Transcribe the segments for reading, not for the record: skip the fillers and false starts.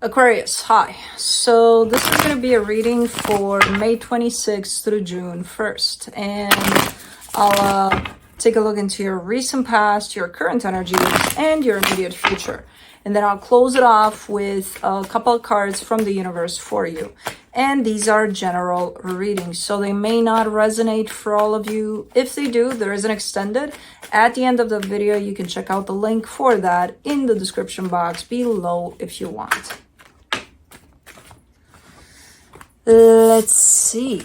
Aquarius, hi. So this is going to be a reading for May 26th through June 1st. And I'll take a look into your recent past, your current energies, and your immediate future. And then I'll close it off with a couple of cards from the universe for you. And these are general readings, so they may not resonate for all of you. If they do, there is an extended. At the end of the video, you can check out the link for that in the description box below if you want. Let's see.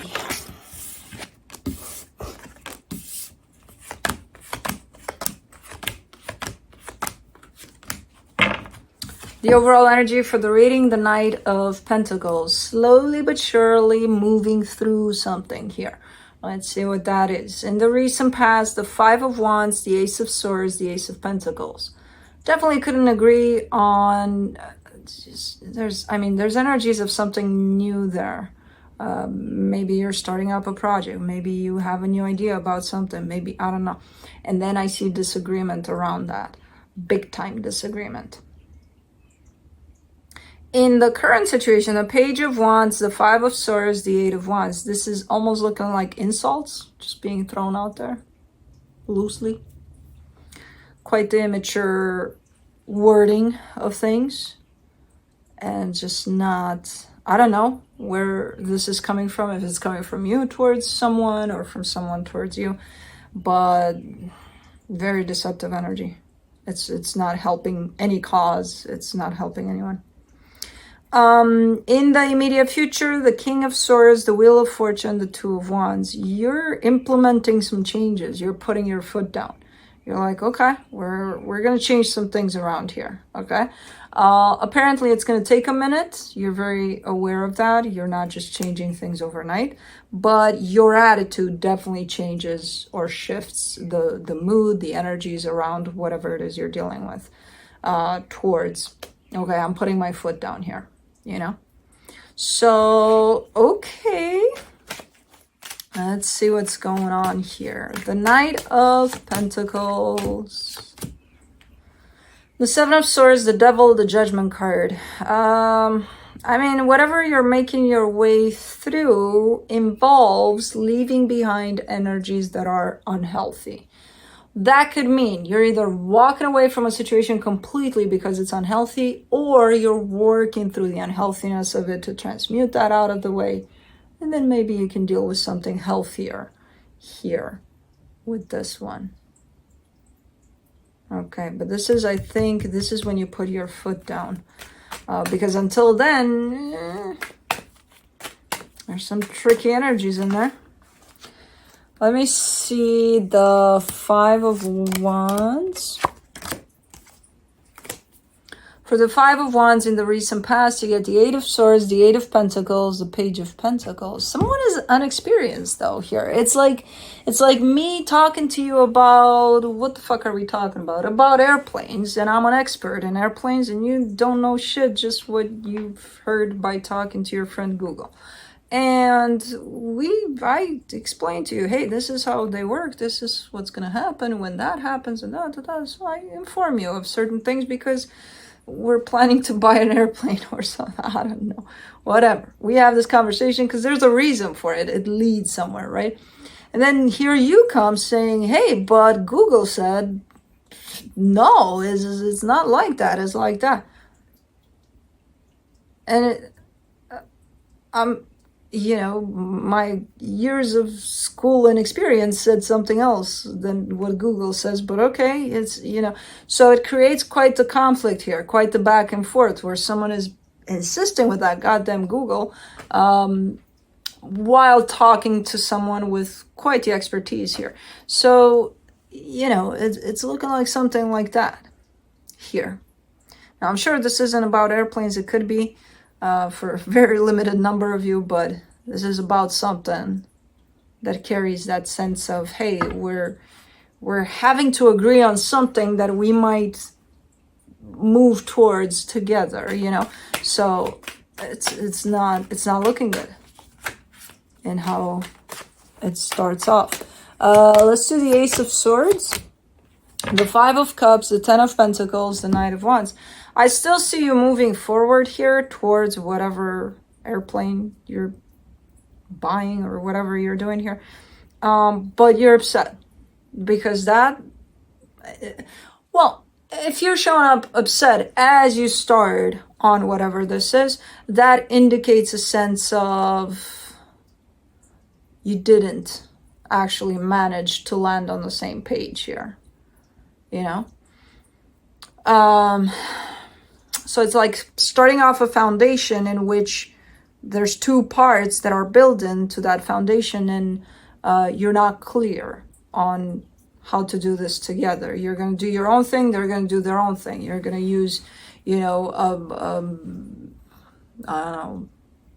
The overall energy for the reading, the Knight of Pentacles. Slowly but surely moving through something here. Let's see what that is. In the recent past, the Five of Wands, the Ace of Swords, the Ace of Pentacles. Definitely couldn't agree on... there's energies of something new there. Maybe you're starting up a project. Maybe you have a new idea about something. Maybe, I don't know. And then I see disagreement around that. Big time disagreement. In the current situation, the Page of Wands, the Five of Swords, the Eight of Wands. This is almost looking like insults just being thrown out there loosely. Quite the immature wording of things. And just not, I don't know where this is coming from. If it's coming from you towards someone or from someone towards you. But very deceptive energy. It's not helping any cause. It's not helping anyone. In the immediate future, the King of Swords, the Wheel of Fortune, the Two of Wands, you're implementing some changes. You're putting your foot down. You're like, okay, we're going to change some things around here. Okay. Apparently it's going to take a minute. You're very aware of that. You're not just changing things overnight, but your attitude definitely changes or shifts the mood, the energies around whatever it is you're dealing with, towards, okay, I'm putting my foot down here. You know, so okay, let's see what's going on here. The Knight of Pentacles, the Seven of Swords, the Devil, the Judgment card. Whatever you're making your way through involves leaving behind energies that are unhealthy. That could mean you're either walking away from a situation completely because it's unhealthy, or you're working through the unhealthiness of it to transmute that out of the way. And then maybe you can deal with something healthier here with this one. Okay, but this is, I think, this is when you put your foot down. Because until then, there's some tricky energies in there. Let me see the Five of Wands. For the Five of Wands in the recent past, you get the Eight of Swords, the Eight of Pentacles, the Page of Pentacles. Someone is unexperienced though here. It's like me talking to you about, what the fuck are we talking about? About airplanes, and I'm an expert in airplanes, and you don't know shit, just what you've heard by talking to your friend Google. And I explained to you, hey, this is how they work. This is what's going to happen when that happens. And so I inform you of certain things because we're planning to buy an airplane or something. I don't know. Whatever. We have this conversation because there's a reason for it. It leads somewhere, right? And then here you come saying, hey, but Google said, no, it's not like that. It's like that. And my years of school and experience said something else than what Google says, but okay, it's, so it creates quite the conflict here, quite the back and forth where someone is insisting with that goddamn Google, while talking to someone with quite the expertise here. So, it's looking like something like that here. Now, I'm sure this isn't about airplanes. It could be, for a very limited number of you, but this is about something that carries that sense of, hey, we're having to agree on something that we might move towards together, So it's not looking good in how it starts off. Let's do the Ace of Swords, the Five of Cups, the Ten of Pentacles, the Knight of Wands. I still see you moving forward here towards whatever airplane you're buying or whatever you're doing here. But you're upset because that, well, if you're showing up upset as you start on whatever this is, that indicates a sense of you didn't actually manage to land on the same page here, you know? So it's like starting off a foundation in which there's two parts that are built into that foundation, and you're not clear on how to do this together. You're going to do your own thing, they're going to do their own thing. You're going to use, you know, I don't know,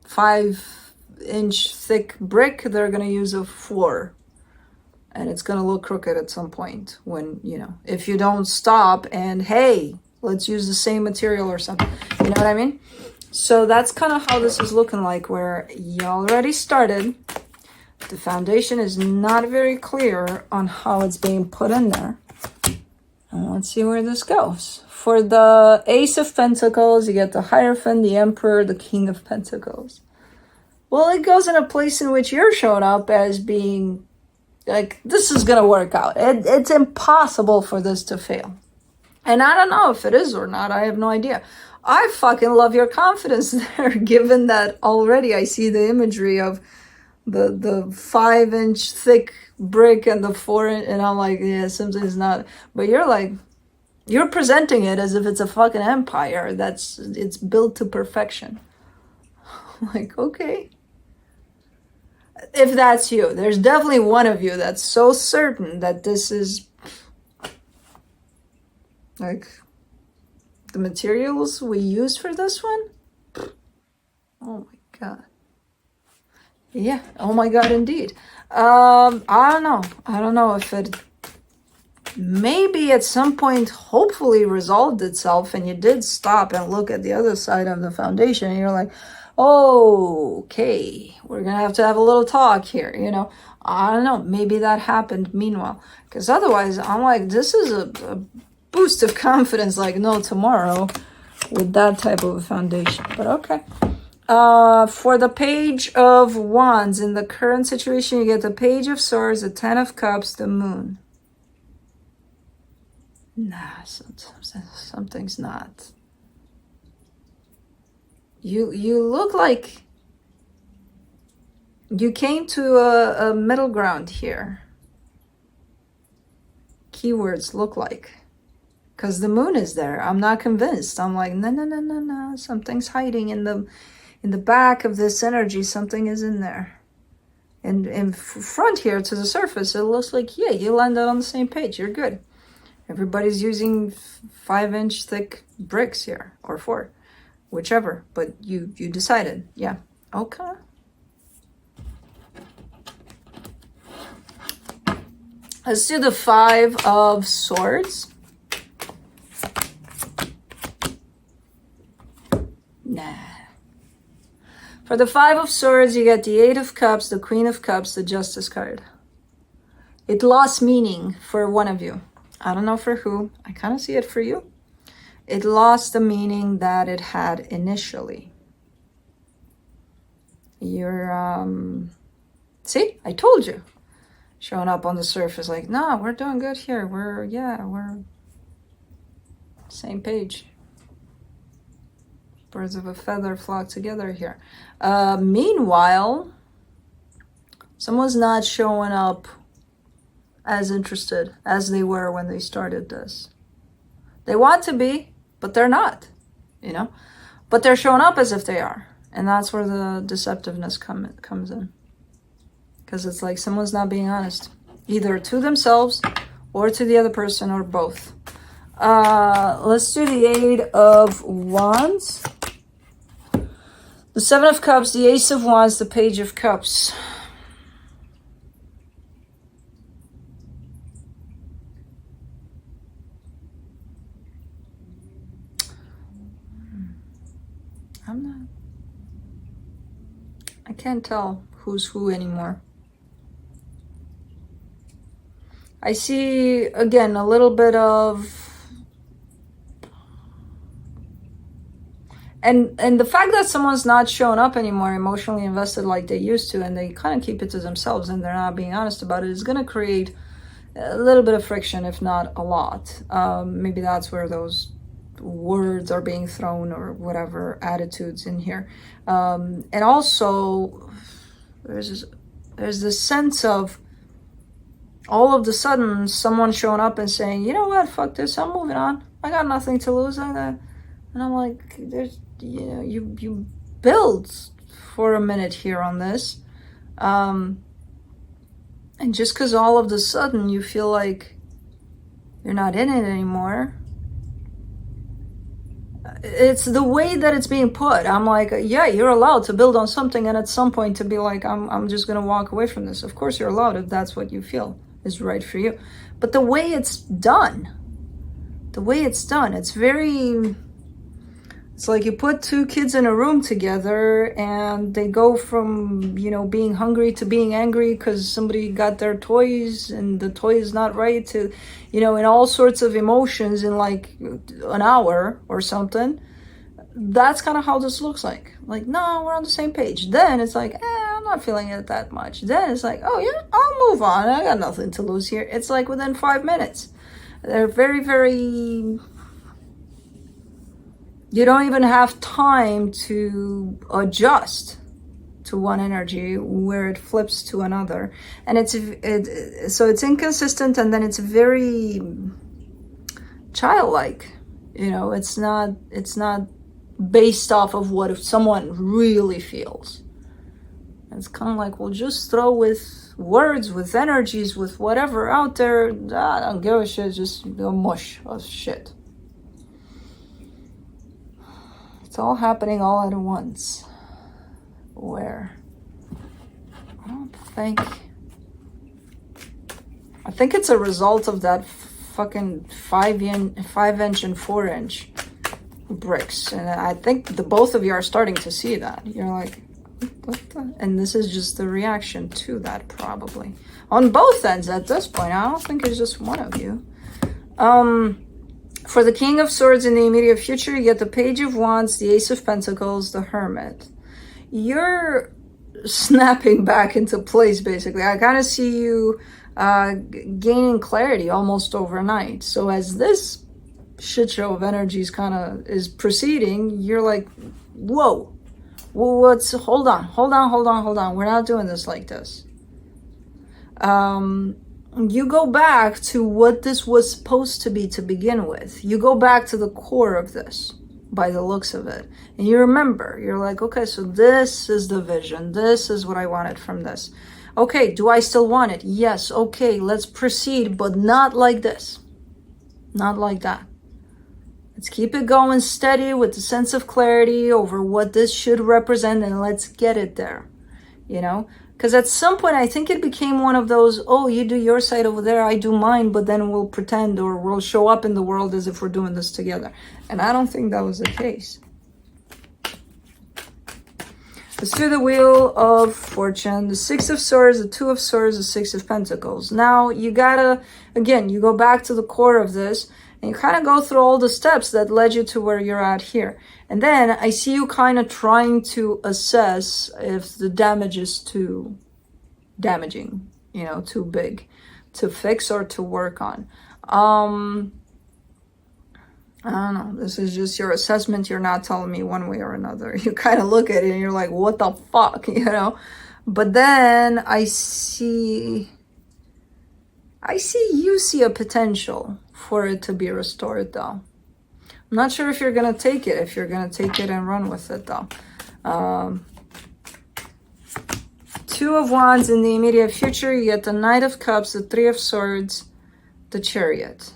5-inch thick brick, they're going to use a 4. And it's going to look crooked at some point when, you know, if you don't stop and, hey, let's use the same material or something. You know what I mean? So that's kind of how this is looking like, where you already started. The foundation is not very clear on how it's being put in there. And let's see where this goes. For the Ace of Pentacles, you get the Hierophant, the Emperor, the King of Pentacles. Well, it goes in a place in which you're showing up as being like, this is going to work out. It's impossible for this to fail. And I don't know if it is or not. I have no idea. I fucking love your confidence there, given that already I see the imagery of the 5-inch thick brick and the 4-inch, and I'm like, yeah, something's not. But you're like, you're presenting it as if it's a fucking empire it's built to perfection. Like, okay. If that's you, there's definitely one of you that's so certain that this is like the materials we use for this one. Oh my god. Yeah, oh my god, indeed. I don't know if it maybe at some point hopefully resolved itself and you did stop and look at the other side of the foundation and you're like, oh, okay, we're gonna have to have a little talk here, you know. I don't know, maybe that happened meanwhile, because otherwise I'm like, this is a boost of confidence like no tomorrow with that type of a foundation. But okay. For the Page of Wands, in the current situation, you get the Page of Swords, the 10 of Cups, the Moon. Nah, something's not. You look like you came to a middle ground here. Keywords look like. Because the moon is there. I'm not convinced. I'm like, no. Something's hiding in the back of this energy. Something is in there. And in front here to the surface, it looks like, yeah, you landed on the same page. You're good. Everybody's using 5-inch thick bricks here, or 4, whichever. But you decided, yeah, okay. Let's do the 5 of Swords. Nah. For the 5 of Swords, you get the 8 of Cups, the Queen of Cups, the Justice card. It lost meaning for one of you. I don't know for who. I kind of see it for you. It lost the meaning that it had initially. You're, see, I told you. Showing up on the surface like, no, we're doing good here. We're same page. Birds of a feather flock together here. Meanwhile, someone's not showing up as interested as they were when they started this. They want to be, but they're not, you know? But they're showing up as if they are. And that's where the deceptiveness comes in. Because it's like someone's not being honest. Either to themselves or to the other person or both. Let's do the 8 of Wands. The 7 of Cups, the Ace of Wands, the Page of Cups. I can't tell who's who anymore. I see, again, a little bit of And the fact that someone's not showing up anymore, emotionally invested like they used to, and they kind of keep it to themselves and they're not being honest about it, is going to create a little bit of friction, if not a lot. Maybe that's where those words are being thrown, or whatever attitudes in here. And also there's this sense of all of the sudden someone showing up and saying, you know what, fuck this, I'm moving on, I got nothing to lose. And I'm like, there's, you build for a minute here on this, and just because all of the sudden you feel like you're not in it anymore, it's the way that it's being put. I'm like, yeah, you're allowed to build on something, and at some point to be like, I'm just gonna walk away from this. Of course you're allowed if that's what you feel is right for you. But the way it's done, it's like you put two kids in a room together and they go from, being hungry to being angry because somebody got their toys and the toy is not right, to, in all sorts of emotions in like an hour or something. That's kind of how this looks like. Like, no, we're on the same page. Then it's like, I'm not feeling it that much. Then it's like, oh yeah, I'll move on. I got nothing to lose here. It's like within 5 minutes. They're very, very... You don't even have time to adjust to one energy where it flips to another. And so it's inconsistent, and then it's very childlike. It's not based off of what if someone really feels. It's kind of like, we'll just throw with words, with energies, with whatever out there. I don't give a shit, just a mush of shit. It's all happening all at once. Where? I think it's a result of that fucking 5-inch and 4-inch bricks. And I think both of you are starting to see that. You're like, what the? And this is just the reaction to that, probably. On both ends at this point. I don't think it's just one of you. For the King of Swords in the immediate future, you get the Page of Wands, the Ace of Pentacles, the Hermit. You're snapping back into place, basically. I kind of see you gaining clarity almost overnight. So as this shit show of energies kind of is proceeding, you're like, whoa, hold on. We're not doing this like this. You go back to what this was supposed to be to begin with. You go back to the core of this by the looks of it. And you remember, you're like, okay, so this is the vision. This is what I wanted from this. Okay, do I still want it? Yes, okay, let's proceed, but not like this. Not like that. Let's keep it going steady with the sense of clarity over what this should represent, and let's get it there, Because at some point, I think it became one of those, oh, you do your side over there, I do mine, but then we'll pretend, or we'll show up in the world as if we're doing this together. And I don't think that was the case. Let's do the Wheel of Fortune. The 6 of Swords, the 2 of Swords, the 6 of Pentacles. Now, you gotta, again, you go back to the core of this, and you kind of go through all the steps that led you to where you're at here. And then I see you kind of trying to assess if the damage is too damaging, too big to fix or to work on. I don't know. This is just your assessment. You're not telling me one way or another. You kind of look at it and you're like, what the fuck, But then I see you see a potential for it to be restored, though. I'm not sure if you're going to take it, and run with it, though. 2 of Wands in the immediate future. You get the Knight of Cups, the 3 of Swords, the Chariot.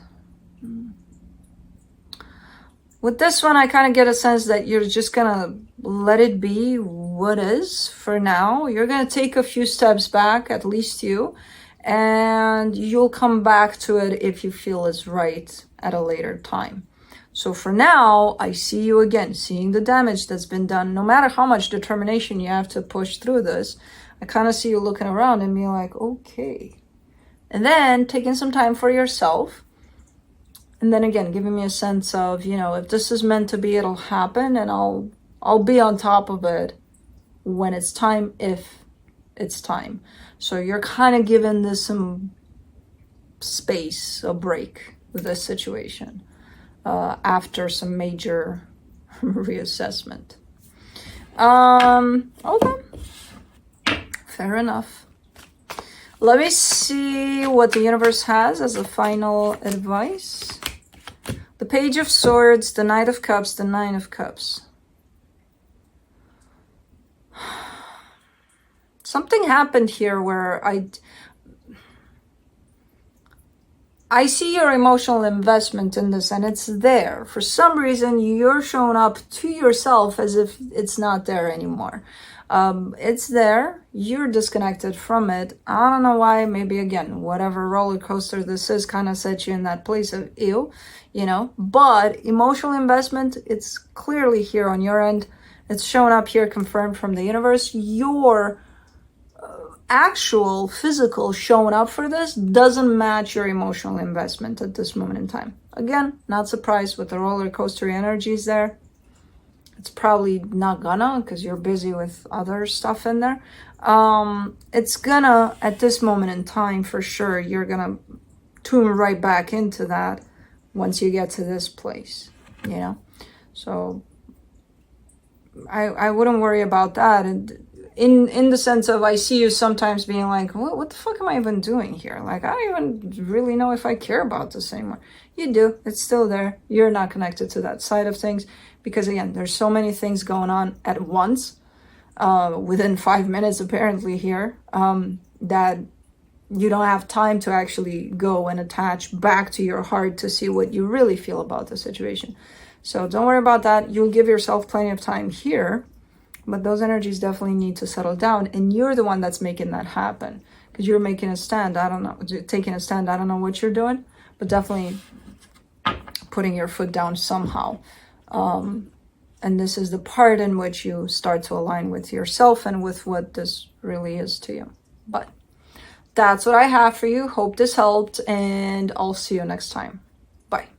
With this one, I kind of get a sense that you're just going to let it be what is for now. You're going to take a few steps back, at least you, and you'll come back to it if you feel it's right at a later time. So for now, I see you again, seeing the damage that's been done. No matter how much determination you have to push through this, I kind of see you looking around and being like, okay. And then taking some time for yourself. And then again, giving me a sense of, if this is meant to be, it'll happen, and I'll I'll be on top of it when it's time, if it's time. So you're kind of giving this some space, a break with this situation after some major reassessment. Okay, fair enough. Let me see what the universe has as a final advice. The Page of Swords, the Knight of Cups, the Nine of Cups. Something happened here where I see your emotional investment in this, and it's there. For some reason, you're showing up to yourself as if it's not there anymore. It's there. You're disconnected from it. I don't know why. Maybe, again, whatever roller coaster this is kind of set you in that place of ew, you know. But emotional investment, it's clearly here on your end. It's showing up here, confirmed from the universe. Your actual physical showing up for this doesn't match your emotional investment at this moment in time. Again, not surprised with the roller coaster energies there. It's probably not gonna, because you're busy with other stuff in there. It's gonna, at this moment in time, for sure, you're gonna tune right back into that once you get to this place, you know. So I wouldn't worry about that. And in the sense of, I see you sometimes being like, what the fuck am I even doing here? Like, I don't even really know if I care about this anymore. You do. It's still there. You're not connected to that side of things because, again, there's so many things going on at once within 5 minutes, apparently, here, that you don't have time to actually go and attach back to your heart to see what you really feel about the situation. So don't worry about that. You'll give yourself plenty of time here. But those energies definitely need to settle down. And you're the one that's making that happen. Because you're making a stand. I don't know. Taking a stand. I don't know what you're doing. But definitely putting your foot down somehow. And this is the part in which you start to align with yourself and with what this really is to you. But that's what I have for you. Hope this helped. And I'll see you next time. Bye.